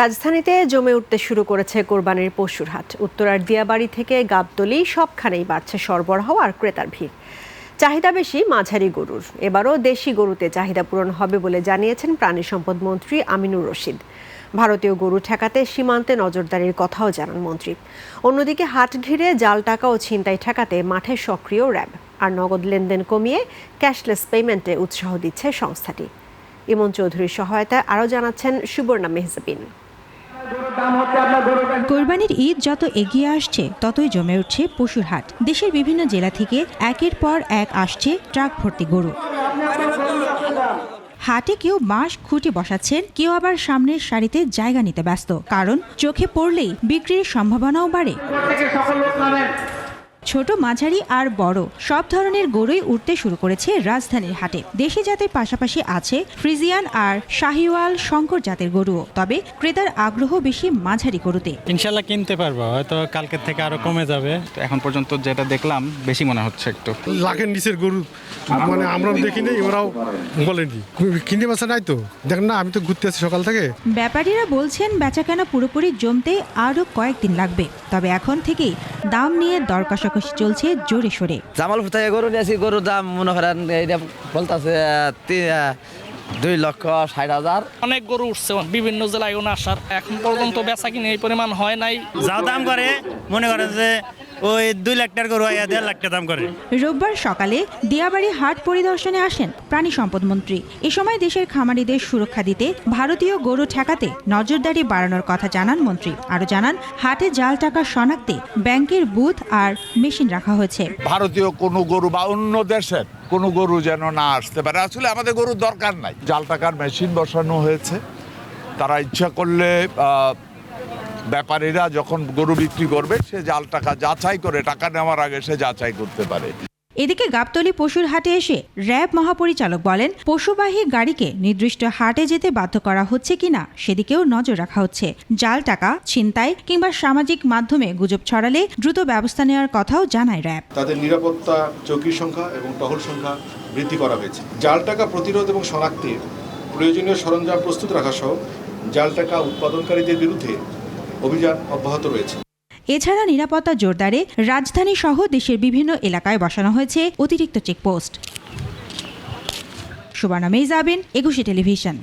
রাজধানীতে জমে উঠতে শুরু করেছে কোরবানির পশুর হাট। উত্তরার দিয়াবাড়ি থেকে গাবতলী সবখানেই বাড়ছে সরবরাহ আর ক্রেতার ভিড়। চাহিদা বেশি মাঝারি গরুর। এবারও দেশি গরুতে চাহিদা পূরণ হবে বলে জানিয়েছেন প্রাণী সম্পদ মন্ত্রী আমিনুর রশিদ। ভারতীয় গরু ঠেকাতে সীমান্তে নজরদারির কথাও জানান মন্ত্রী। অন্যদিকে হাট ঘিরে জাল টাকা ও ছিনতাই ঠেকাতে মাঠে সক্রিয় র্যাব, আর নগদ লেনদেন কমিয়ে ক্যাশলেস পেমেন্টে উৎসাহ দিচ্ছে সংস্থাটি। ইমন চৌধুরীর সহায়তায় আরও জানাচ্ছেন সুবর্ণা মেহজাবিন। কোরবানির ঈদ যত এগিয়ে আসছে ততই জমে উঠছে পশুর হাট। দেশের বিভিন্ন জেলা থেকে একের পর এক আসছে ট্রাক ভর্তি গরু। হাটে কেউ বাঁশ খুঁটি বসাচ্ছেন, কেউ আবার সামনের সারিতে জায়গা নিতে ব্যস্ত, কারণ চোখে পড়লেই বিক্রির সম্ভাবনাও বাড়ে। ছোট, মাঝারি আর বড় সব ধরনের গরুই উঠতে শুরু করেছে রাজধানীর হাটে। দেশি জাতের পাশাপাশি আছে ফ্রিজিয়ান আর শাহিওয়াল শঙ্কর জাতের গরুও। তবে ক্রেতার আগ্রহ বেশি মাঝারি গরুতে। ইনশাল্লাহ কিনতে পারবো, হয়তো কালকের থেকে আরো কমে যাবে। এখন পর্যন্ত যেটা দেখলাম বেশি মনে হচ্ছে একটু। লাখের নিচের গরু মানে আমরা দেখিনি, ওরাও বলেনি কিনতে পারছে নাই। তো দেখেন না, আমি তো ঘুরতে আসছি সকাল থেকে। ব্যাপারীরা বলছেন বেচাকেনা পুরোপুরি জমতে আরো কয়েকদিন লাগবে। তবে এখন থেকেই দাম নিয়ে দর কষাকষি চলছে জোরে সোরে। জামালপুর থেকে গরু নিয়েছি, গরুর দাম মনে করেন এটা বলতেছে 2,60,000। অনেক গরু উঠছে বিভিন্ন জেলায় আসার, এখন পর্যন্ত বেচা কিনে এই পরিমাণ হয় নাই। যা দাম করে মনে করেন যে ওই 2 লাখ টাকার গরু 1.5 লাখ টাকা দাম করে। রোববার সকালে দিয়াবাড়ি হাট পরিদর্শনে আসেন প্রাণী সম্পদ মন্ত্রী। এ সময় দেশের খামারিদের সুরক্ষা দিতে ভারতীয় গরু ঠেকাতে নজরদারি বাড়ানোর কথা জানান মন্ত্রী। আরও জানান, হাটে জাল টাকা শনাক্তে ব্যাংকের বুথ আর মেশিন রাখা হয়েছে। ভারতীয় কোনো গরু বা অন্য দেশের কোনো গরু যেন না আসতে পারে। আসলে আমাদের গরুর দরকার নাই। জাল টাকার মেশিন বসানো হয়েছে। তারা ইচ্ছা করলে ব্যাপারীরা যখন গরু বিক্রি করবে সে জাল টাকা যাচাই করে, টাকা নেওয়ার আগে সে যাচাই করতে পারে। এদিকে গাবতলী পশুর হাটে এসে র্যাব মহাপরিচালক বলেন, পশুবাহী গাড়িকে নির্দিষ্ট হাটে যেতে বাধ্য করা হচ্ছে কিনা সেদিকেও নজর রাখা হচ্ছে। জাল টাকা, ছিনতাই কিংবা সামাজিক মাধ্যমে গুজব ছড়ালে দ্রুত ব্যবস্থা নেওয়ার কথাও জানায় র্যাব। তাদের নিরাপত্তা, চৌকির সংখ্যা এবং টহল সংখ্যা বৃদ্ধি করা হয়েছে। জাল টাকা প্রতিরোধ এবং শনাক্তের প্রয়োজনীয় সরঞ্জাম প্রস্তুত রাখা সহ জাল টাকা উৎপাদনকারীদের বিরুদ্ধে অভিযান অব্যাহত রয়েছে। এছাড়া নিরাপত্তা জোরদারে রাজধানী সহ দেশের বিভিন্ন এলাকায় বসানো হয়েছে অতিরিক্ত চেকপোস্ট। সুবর্ণা মেহজাবিন, একুশে টেলিভিশন।